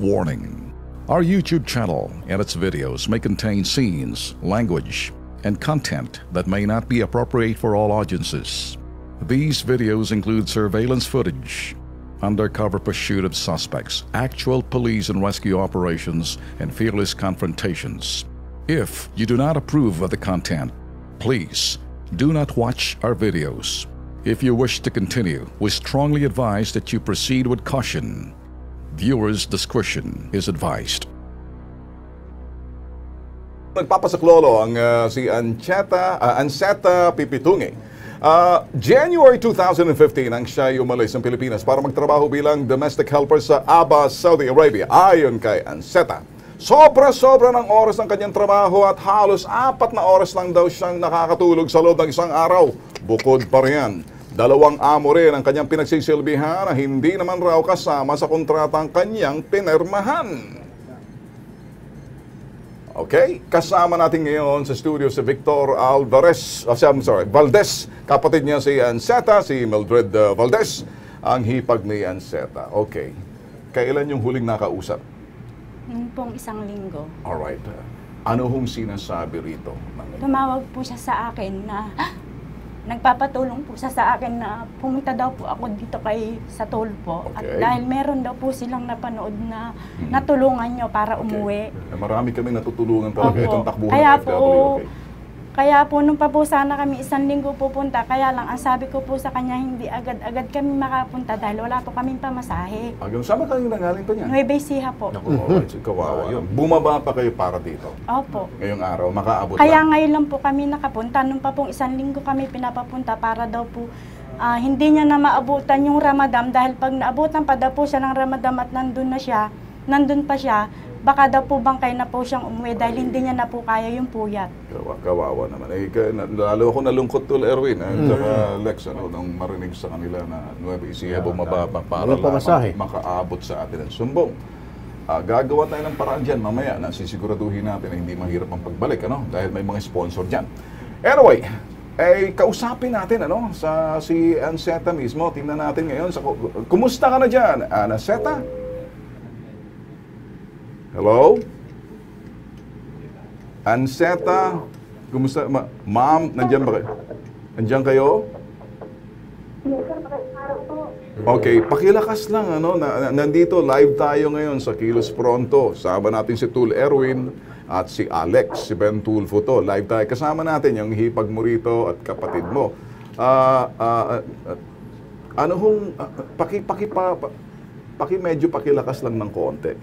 Warning. Our YouTube channel and its videos may contain scenes, language, and content that may not be appropriate for all audiences. These videos include surveillance footage, undercover pursuit of suspects, actual police and rescue operations, and fearless confrontations. If you do not approve of the content, please do not watch our videos. If you wish to continue, we strongly advise that you proceed with caution. Viewers' discretion is advised. Nagpapasaklolo ang si Anceta Pipitungi. January 2015 ang siya umalis ng Pilipinas para magtrabaho bilang domestic helper sa Aba, Saudi Arabia. Ayon kay Anceta, sobra-sobra ng oras ng kanyang trabaho at halos 4 na oras lang daw siyang nakakatulog sa loob ng isang araw. Bukod pa riyan, 2 amo rin ang kanyang pinagsisilbihan na hindi naman raw kasama sa kontratang kanyang pinirmahan. Okay, kasama natin ngayon sa studio si Victor Valdez. Kapatid niya si Anceta, si Mildred Valdez, ang hipag ni Anceta. Okay, kailan yung huling nakausap? Pong 1 linggo. Alright. Ano hong sinasabi rito? Tumawag po siya sa akin na nagpapatulong po siya sa akin na pumunta daw po ako dito sa Tulfo. Okay. At dahil meron daw po silang napanood na natulungan nyo para umuwi. Marami kami natutulungan talaga itong takbuhan Kaya ng FW. po, kaya po nung pa po sana kami 1 linggo pupunta, kaya lang ang sabi ko po sa kanya hindi agad-agad kami makapunta dahil wala po kaming pamasahe. Saan ba kayong nangaling pa niya? Nueva Ecija po. Kawawa. Bumaba pa kayo para dito? Opo. Ngayong araw, makaabot Kaya lang? ngayon lang po kami nakapunta. Nung pa pong 1 linggo kami pinapapunta para daw po hindi niya na maabutan yung Ramadan dahil pag naabutan pa daw po siya ng Ramadan at nandun pa siya, baka daw po bangkay na po siyang umuwi dahil hindi niya na po kaya yung puyat. Kawawa naman. Lalo ako nalungkot tol, Erwin. Saka Lex, nung marinig sa kanila na Nueva Ecija bumaba pa para lamang makaabot sa atin ang sumbong. Gagawa tayo ng paraan dyan mamaya na sisiguraduhin natin na hindi mahirap ang pagbalik, dahil may mga sponsor dyan. Anyway, kausapin natin si Anceta mismo. Tingnan natin ngayon. Kumusta ka na dyan, Anceta? Hello? Anceta? Kumusta? Ma'am, nandiyan ba kayo? Nandiyan kayo? Okay, pakilakas lang, nandito, live tayo ngayon sa Kilos Pronto. Sama natin si Tul Erwin at si Alex, si Ben Tulfo to. Live tayo. Kasama natin yung hipag mo rito at kapatid mo. Medyo pakilakas lang ng konti.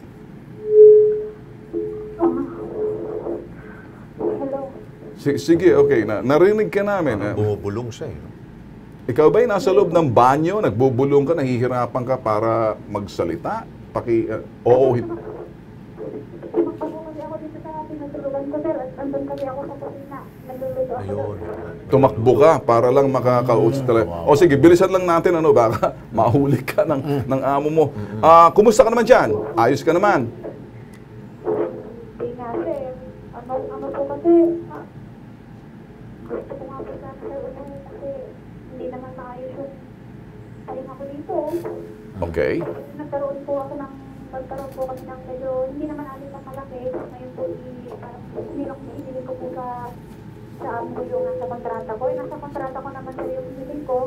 Sige, okay. Narinig ka namin. Bumubulong siya Ikaw ba'y nasa loob ng banyo, nagbubulong ka, nahihirapan ka para magsalita? Oo. Tumakbo ka para lang makakausap talaga. O sige, bilisan lang natin, baka mahuli ka ng amo mo. Kumusta ka naman dyan? Ayos ka naman? Gusto ko nga po sana kayo kasi hindi naman maayos yung paling ako dito. Okay. Nagkaroon po kami ng medyo hindi naman natin na malaki. Ngayon po hinili ko po sa amo ko yung nasa kontrata ko. Nasa kontrata ko naman sa yung hinili ko.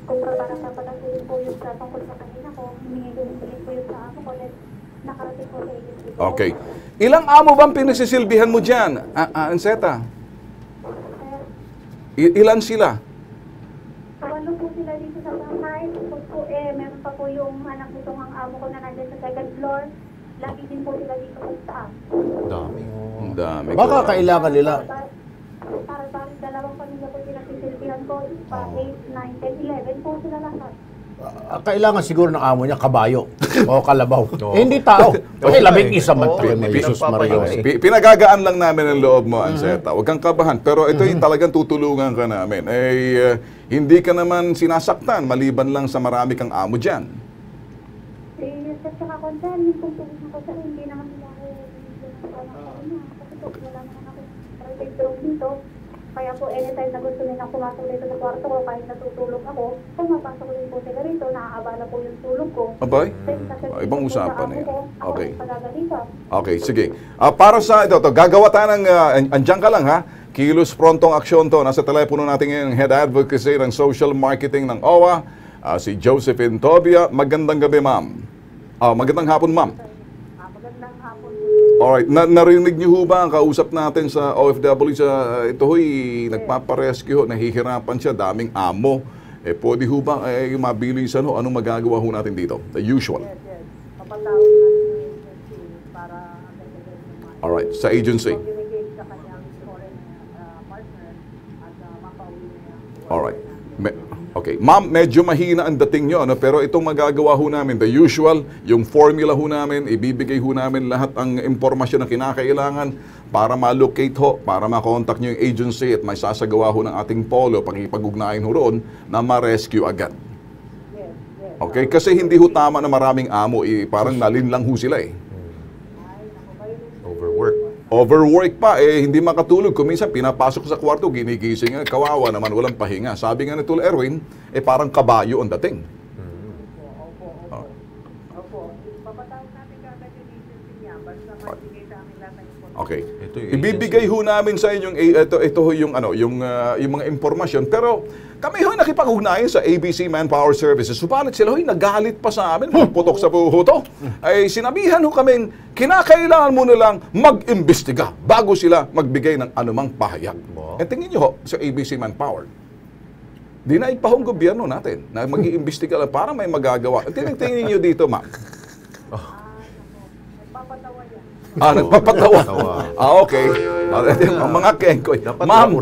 Kung parang dapat ang hinili ko yung sa tungkol sa kanina ko, hinili ko yung sa amo ko. Nakarating po sa agency ko. Okay. Ilang amo bang pinagsisilbihan mo dyan, Anceta? Ilan sila? Ano po sila dito sa bahay? Meron pa po yung anak nitong ang amo ko na nandiyan sa 2nd floor. Lagi din po sila dito sa taas. Dami. Baka kailangan nila. Para dalawang pamilya po pinagsisilbihan ko. 8, 9, 10, 11 po sila lahat. Kailangan siguro ng amo niya kabayo o kalabaw. Hindi tao. Kasi 11 man tayo may Jesus Maria. Pinagagaan lang namin ang loob mo, Anceta. Huwag kang kabahan. Pero ito yung talagang tutulungan ka namin. Hindi ka naman sinasaktan maliban lang sa marami kang amo dyan. Sa saka ko dyan, yung pupunta ko sa hindi naman nila kasi wala naman ako private room dito. Kaya po, anytime na gusto nilang pumasok dito sa kwarto ko, kahit natutulog ako, pumapasok din po sila rito, naaabala po yung tulog ko. Abay? Kasi Ibang po sa usapan amo eh. ko, ako Okay. yung pagagalitan. Okay, sige. Para sa ito, gagawa tayo ng, andyan ka lang ha, kilos prontong aksyon to. Nasa telepono natin ngayon, Head Advocacy ng Social Marketing ng OWA, si Josephine Tobia. Magandang gabi, ma'am. Magandang hapon, ma'am. Magandang hapon. Alright, narinig niyo ho ba ang kausap natin sa OFW sa ito ho'y nagpaparescue ho, nahihirapan siya, daming amo. Pwede ho ba mabilisan ho, anong magagawa ho natin dito? The usual. Yes. Papatawag natin yung agency para agad-agad Alright, sa agency. mag-engage sa kanyang foreign partner at mapauwi niya. Alright. Okay. Ma'am, medyo mahina ang dating nyo, ano? Pero itong magagawa ho namin, the usual, yung formula ho namin, ibibigay ho namin lahat ang impormasyon na kinakailangan para ma-locate ho, para ma-contact nyo yung agency at may sasagawa ho ng ating polo, pakipag-ugnayan ho roon na ma-rescue agad. Okay? Kasi hindi ho tama na maraming amo, parang nalinlang ho sila eh. Overwork pa, hindi makatulog. Kung minsan, pinapasok sa kwarto, ginigising, kawawa naman, walang pahinga. Sabi nga ni Tol Erwin, parang kabayo ang dating. Opo. Papatawag natin kaagad yung agency niya basta magbigay sa amin lahat ng information. Okay. Ibibigay ho namin sa inyong ito ho yung yung mga impormasyon, pero kami ho nakipag-ugnayan sa ABC Manpower Services. Subalit sila ho nagalit pa sa amin, putok sa buho to. Ay sinabihan ho kaming kinakailangan mo nilang mag-imbestiga bago sila magbigay ng anumang pahayag. Tingin niyo ho sa ABC Manpower. Dinaig pa ho ang gobyerno natin na mag-iimbestiga lang para may magagawa. Tingin niyo dito, ma'am. Papatawa yan. Nagpapatawa. Okay. Ang mga kengkoy. Ma'am,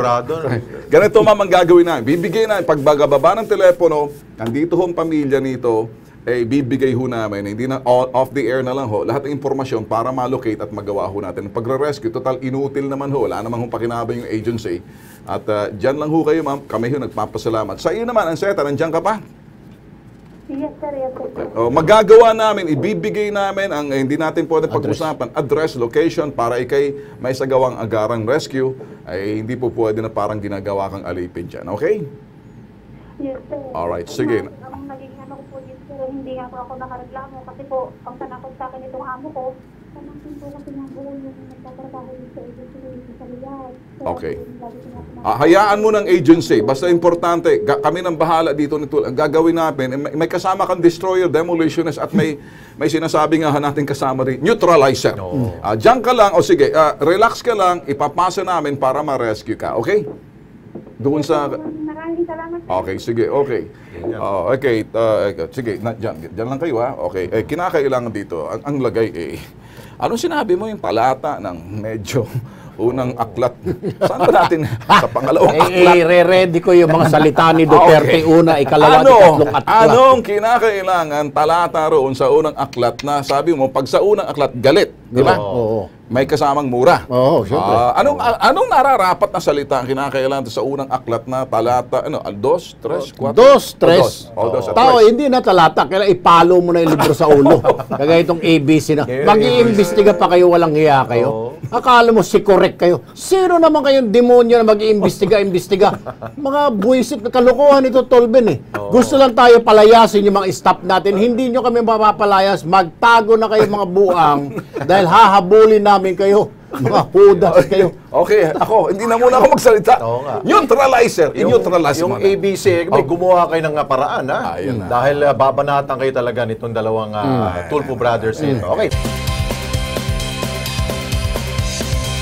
ganito ma'am ang gagawin namin. Bibigay na, pag bababa ng telepono, nandito ho ang pamilya nito, bibigay ho namin. Hindi na off the air na lang ho. Lahat ng impormasyon para ma-locate at magawa ho natin. Pagre-rescue, total inutil naman ho. Wala namang pakinabang yung agency. At dyan lang ho kayo ma'am. Kami ho nagpapasalamat. Sa iyo naman, Anseta, nandiyan ka pa? Yes, sir. Yes, sir. Magagawa namin, ibibigay namin ang hindi natin pwede pag-usapan, address, location, para ikay may sagawang agarang rescue, ay hindi po pwede na parang ginagawa kang alipin dyan. Okay? Yes, sir. Alright, sige. Ang naging ano ko po dito, sir, hindi nga po ako nakareklamo kasi po, ang tanakot sa akin itong amo ko, tanakot po kasi ng buo yung nagtatrabaho dito sa agency sa Riyadh. Okay. Hayaan mo ng agency. Basta importante, kami nang bahala dito nito. Ang gagawin namin, may kasama kang destroyer, demolitionist, at may sinasabi nga natin kasama rin, neutralizer. Diyan ka lang, sige, relax ka lang, ipapasa namin para ma-rescue ka. Okay? Doon sa... Maraming salamat. Okay, sige, okay. Okay, sige, dyan lang kayo ha. Okay, kinakailangan dito, ang lagay anong sinabi mo yung talata ng medyo unang aklat? Saan ba natin sa pangalawang aklat? Re-ready ko yung mga salita ni Duterte, una, ikalawa, ikatlong aklat. Anong kinakailangan talata roon sa unang aklat na sabi mo, pag sa unang aklat, galit, di ba? Oo. May kasamang mura. Oo, syempre. Anong nararapat na salita ang kinakailangan sa unang aklat na talata? Dos, tres, kwatro? Dos, tres. Dos at Tao, tres. hindi na talata. Kailangan ipalo mo na yung libro sa ulo. Kagaya itong ABC na. Mag-iimbestiga pa kayo, walang hiya kayo. Akala mo si correct kayo. Sino naman kayong demonyo na mag-iimbestiga? Mga buwisit na kalokohan ito, Tolben eh. Gusto lang tayo palayasin yung mga staff natin. Hindi nyo kami mapapalayas. Magtago na kayo mga buang dahil hahabulin namin kayo. Mga hudas kayo. Okay, hindi na muna ako magsalita. Neutralizer. I-neutralize mo Yung na. ABC, may gumawa kayo ng paraan, ha? Ayun na. Dahil babanatan kayo talaga nitong dalawang Tulfo Brothers. Okay.